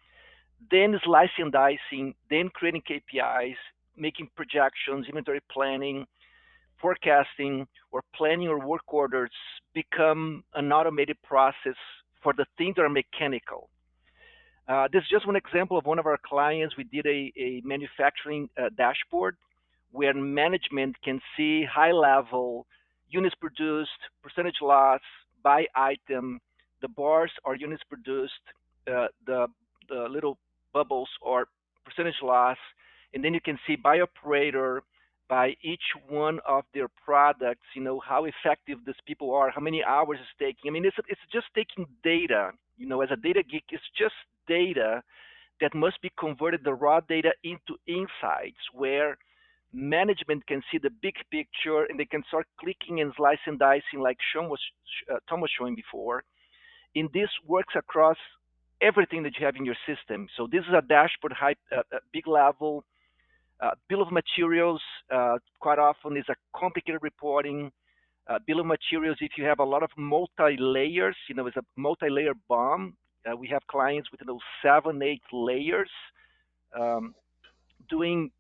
then slicing and dicing, then creating KPIs, making projections, inventory planning, forecasting, or planning or work orders become an automated process for the things that are mechanical. This is just one example of one of our clients. We did a manufacturing dashboard where management can see high level units produced, percentage loss by item. The bars are units produced, the little bubbles are percentage loss, and then you can see by operator, by each one of their products, you know, how effective these people are, how many hours it's taking. I mean, it's just taking data, you know, as a data geek, it's just data that must be converted, the raw data, into insights where management can see the big picture and they can start clicking and slicing and dicing like Tom was showing before. And this works across everything that you have in your system. So this is a dashboard, big level. Bill of materials quite often is a complicated reporting. Bill of materials, if you have a lot of multi-layers, you know, it's a multi-layer BOM. We have clients with, you know, 7, 8 layers. Doing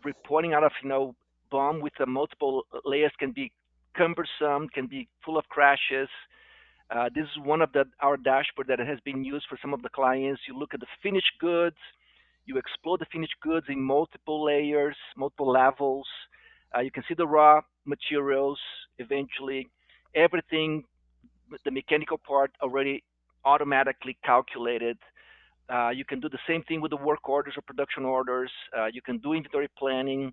reporting out of, you know, BOM with multiple layers can be cumbersome, can be full of crashes. This is one of our dashboard that has been used for some of the clients. You look at the finished goods, you explore the finished goods in multiple layers, multiple levels. You can see the raw materials eventually. Everything, the mechanical part already automatically calculated. You can do the same thing with the work orders or production orders. You can do inventory planning.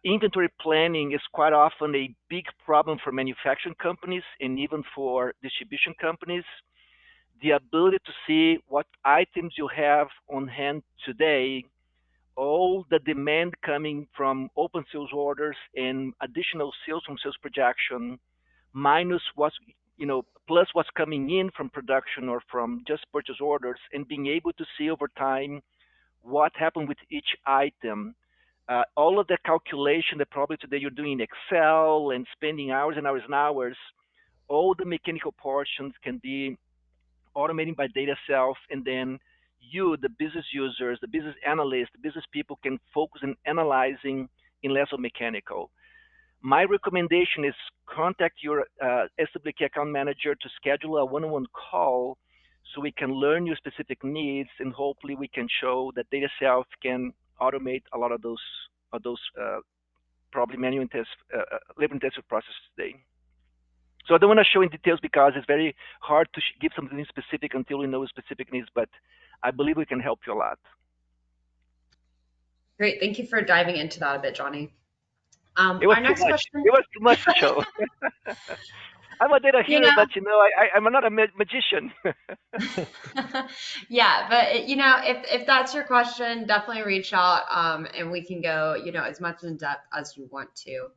Inventory planning is quite often a big problem for manufacturing companies and even for distribution companies. The ability to see what items you have on hand today, all the demand coming from open sales orders and additional sales from sales projection, minus what's, you know, plus what's coming in from production or from just purchase orders, and being able to see over time what happened with each item. All of the calculation that probably today you're doing in Excel and spending hours and hours and hours, all the mechanical portions can be automated by DataSelf, and then you, the business users, the business analysts, the business people can focus on analyzing in less of mechanical. My recommendation is contact your SWK account manager to schedule a one-on-one call so we can learn your specific needs, and hopefully we can show that DataSelf can automate a lot of those probably manual labor-intensive processes today. So I don't want to show in details because it's very hard to give something specific until we know specific needs, but I believe we can help you a lot. Great. Thank you for diving into that a bit, Johnny. It was Our next too much. question. It was too much to show. I'm a data hero, but you know, I'm not a magician. Yeah, but you know, if that's your question, definitely reach out, and we can go, you know, as much in depth as you want to.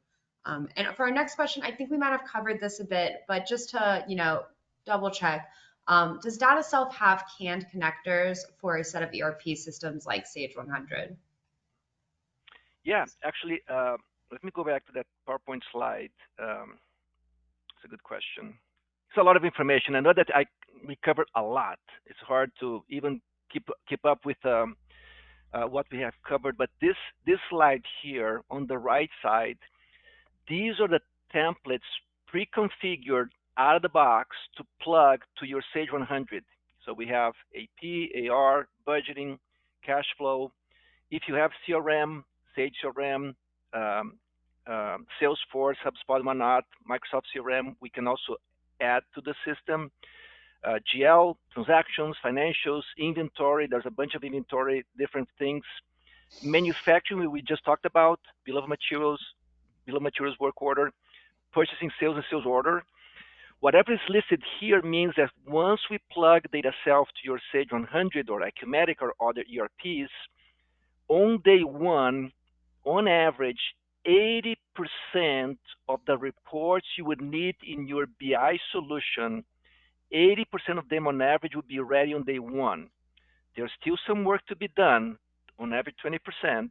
And for our next question, I think we might have covered this a bit, but just to, you know, double check, does DataSelf have canned connectors for a set of ERP systems like Sage 100? Yeah, actually, let me go back to that PowerPoint slide. It's a good question. It's a lot of information. I know that we covered a lot. It's hard to even keep up with what we have covered. But this slide here on the right side, these are the templates pre-configured out of the box to plug to your Sage 100. So we have AP, AR, budgeting, cash flow. If you have CRM, Sage CRM, Salesforce, HubSpot, whatnot, Microsoft CRM, we can also add to the system. GL, transactions, financials, inventory. There's a bunch of inventory, different things. Manufacturing, we just talked about, bill of materials work order, purchasing, sales, and sales order. Whatever is listed here means that once we plug DataSelf to your Sage 100 or Acumatica or other ERPs, on day one, on average, 80% of the reports you would need in your BI solution, 80% of them on average would be ready on day one. There's still some work to be done, on average 20%.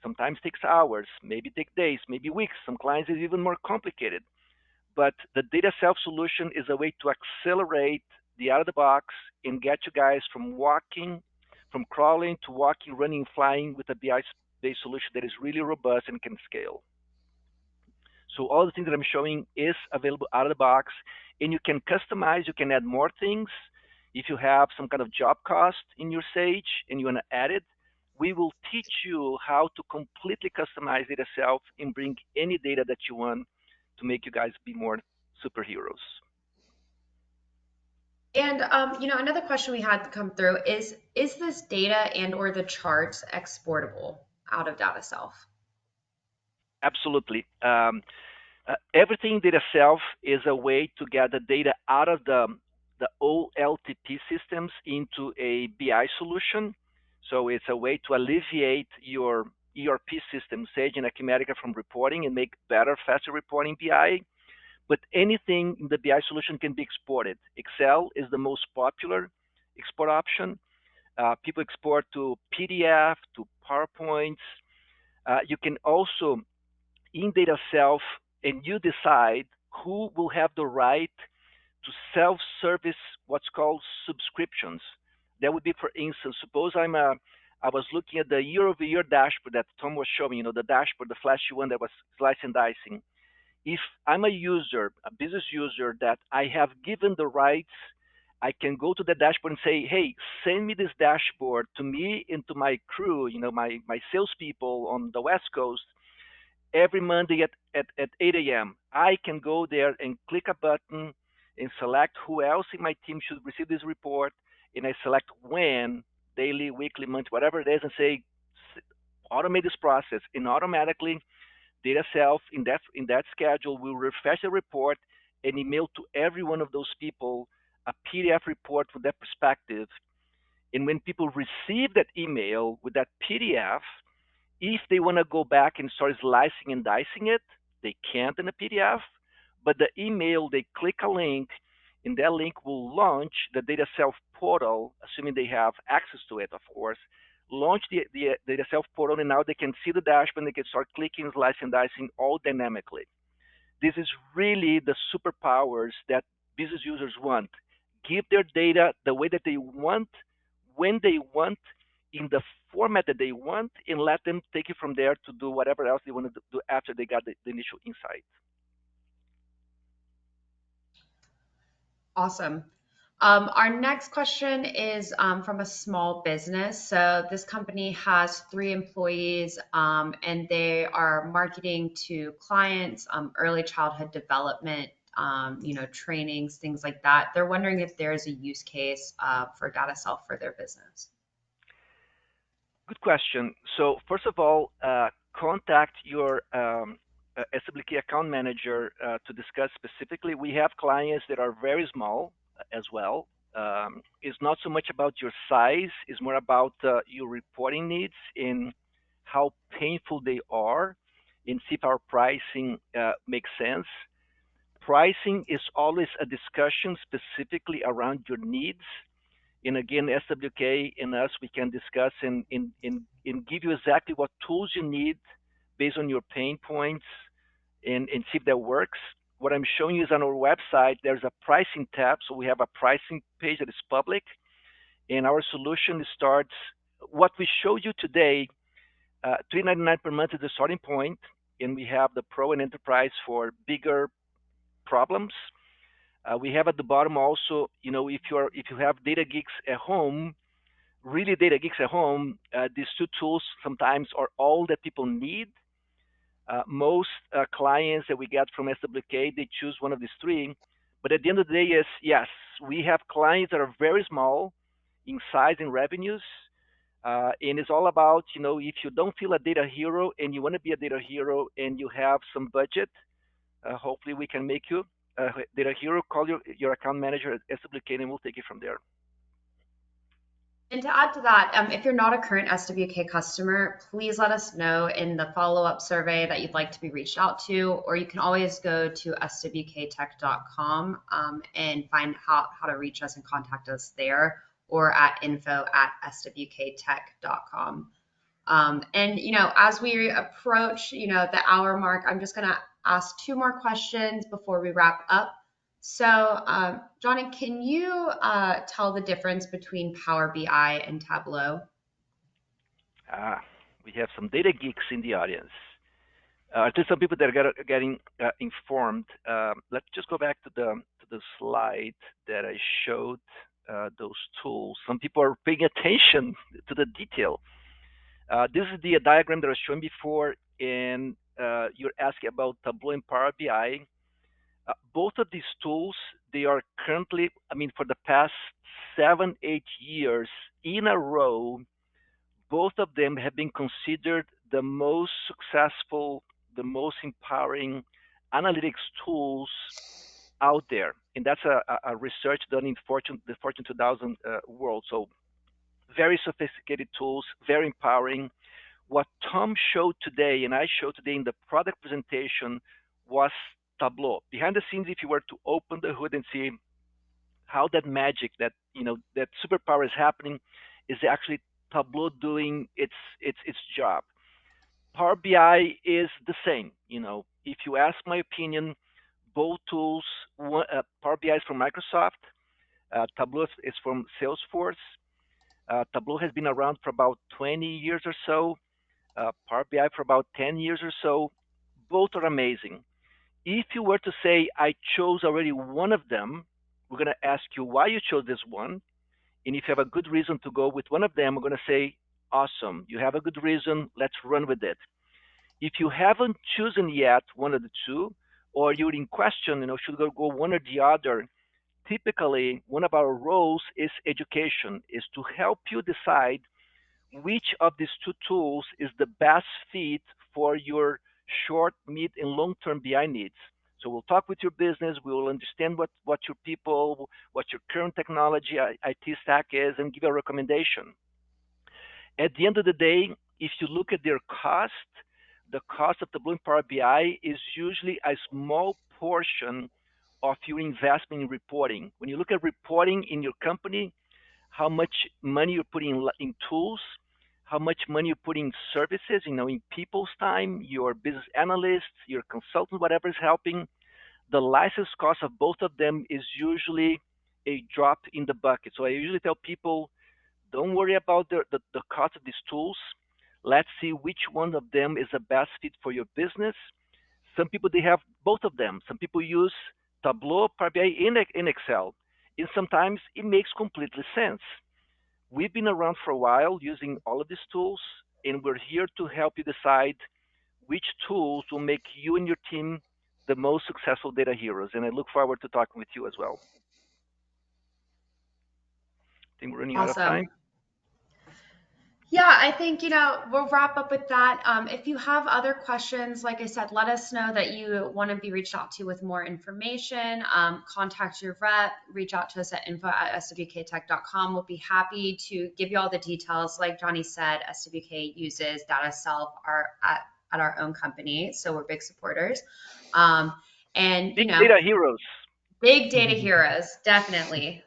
Sometimes takes hours, maybe take days, maybe weeks. Some clients is even more complicated. But the DataSelf solution is a way to accelerate the out of the box and get you guys from crawling to walking, running, flying with a BI-based solution that is really robust and can scale. So all the things that I'm showing is available out of the box, and you can customize, you can add more things. If you have some kind of job cost in your Sage and you want to add it, we will teach you how to completely customize DataSelf and bring any data that you want to make you guys be more superheroes. And another question we had come through is this data and or the charts exportable out of DataSelf? Absolutely. Everything DataSelf is a way to get the data out of the OLTP systems into a BI solution. So it's a way to alleviate your ERP system, Sage and Acumatica, from reporting and make better, faster reporting BI. But anything in the BI solution can be exported. Excel is the most popular export option. People export to PDF, to PowerPoints. You can also, in DataSelf, and you decide who will have the right to self-service what's called subscriptions. That would be, for instance, suppose I was looking at the year-over-year dashboard that Tom was showing, the dashboard, the flashy one that was slicing and dicing. If I'm a user, a business user that I have given the rights, I can go to the dashboard and say, hey, send me this dashboard to me and to my crew, my salespeople on the West Coast every Monday at 8 a.m. I can go there and click a button and select who else in my team should receive this report, and I select when, daily, weekly, monthly, whatever it is, and say, automate this process, and automatically DataSelf in that schedule will refresh the report and email to every one of those people a PDF report with that perspective. And when people receive that email with that PDF, if they want to go back and start slicing and dicing it, they can't in a PDF. But the email, they click a link, and that link will launch the DataSelf portal, assuming they have access to it, of course. Launch the DataSelf portal, and now they can see the dashboard, and they can start clicking, slicing, and dicing all dynamically. This is really the superpowers that business users want. Give their data the way that they want, when they want, in the format that they want, and let them take it from there to do whatever else they want to do after they got the initial insight. Awesome. Our next question is from a small business. So this company has 3 employees and they are marketing to clients, early childhood development, trainings, things like that. They're wondering if there's a use case for DataSelf for their business. Good question. So first of all, contact your SWK account manager to discuss specifically. We have clients that are very small as well. It's not so much about your size, it's more about your reporting needs and how painful they are, and see if our pricing makes sense. Pricing is always a discussion specifically around your needs. And again, SWK and us, we can discuss and give you exactly what tools you need based on your pain points and see if that works. What I'm showing you is on our website, there's a pricing tab. So we have a pricing page that is public, and our solution starts, what we showed you today, $399 per month is the starting point, and we have the Pro and Enterprise for bigger problems. We have at the bottom also, if you have data geeks at home, really data geeks at home, these 2 tools sometimes are all that people need. Most clients that we get from SWK, they choose one of these 3. But at the end of the day, yes, we have clients that are very small in size and revenues. And it's all about, if you don't feel a data hero and you want to be a data hero and you have some budget, hopefully we can make you data hero, call your account manager at SWK, and we'll take it from there. And to add to that, if you're not a current SWK customer, please let us know in the follow-up survey that you'd like to be reached out to, or you can always go to swktech.com and find how to reach us and contact us there, or at info@swktech.com. And, as we approach, the hour mark, I'm just going to ask 2 more questions before we wrap up. So, Johnny, can you tell the difference between Power BI and Tableau? We have some data geeks in the audience. There's some people that are getting informed. Let's just go back to the slide that I showed those tools. Some people are paying attention to the detail. This is the diagram that I was showing before, and you're asking about Tableau and Power BI. Both of these tools, they are currently, for the past 7-8 years in a row, both of them have been considered the most successful, the most empowering analytics tools out there. And that's a research done in the Fortune 2000 world. So very sophisticated tools, very empowering. What Tom showed today and I showed today in the product presentation was Tableau. Behind the scenes, if you were to open the hood and see how that magic, that superpower is happening, is actually Tableau doing its job. Power BI is the same. If you ask my opinion, both tools, Power BI is from Microsoft, Tableau is from Salesforce. Tableau has been around for about 20 years or so, Power BI for about 10 years or so. Both are amazing. If you were to say, I chose already one of them, we're going to ask you why you chose this one. And if you have a good reason to go with one of them, we're going to say, awesome, you have a good reason, let's run with it. If you haven't chosen yet one of the two, or you're in question, should go one or the other, typically one of our roles is education, is to help you decide which of these 2 tools is the best fit for your short, mid, and long-term BI needs. So we'll talk with your business, we will understand what your people, what your current technology, IT stack is, and give a recommendation. At the end of the day, if you look at their cost, the cost of Tableau and Power BI is usually a small portion of your investment in reporting. When you look at reporting in your company, how much money you're putting in tools, how much money you're putting in services, in people's time, your business analysts, your consultants, whatever is helping, the license cost of both of them is usually a drop in the bucket. So I usually tell people, don't worry about the cost of these tools. Let's see which one of them is the best fit for your business. Some people, they have both of them. Some people use Tableau, Power BI in Excel. And sometimes it makes completely sense. We've been around for a while using all of these tools, and we're here to help you decide which tools will make you and your team the most successful data heroes. And I look forward to talking with you as well. I think we're running out of time. Yeah, I think, we'll wrap up with that. If you have other questions, like I said, let us know that you want to be reached out to with more information. Contact your rep, reach out to us at info@swktech.com. We'll be happy to give you all the details. Like Johnny said, SWK uses DataSelf at our own company, so we're big supporters. And big data heroes. Big data heroes, definitely.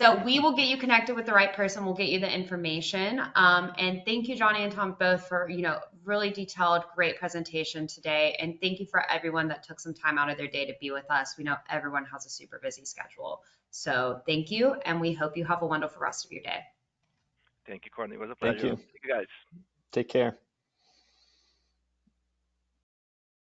So we will get you connected with the right person. We'll get you the information. And thank you, Johnny and Tom, both for, really detailed, great presentation today. And thank you for everyone that took some time out of their day to be with us. We know everyone has a super busy schedule. So thank you. And we hope you have a wonderful rest of your day. Thank you, Courtney. It was a pleasure. Thank you. Thank you, guys. Take care.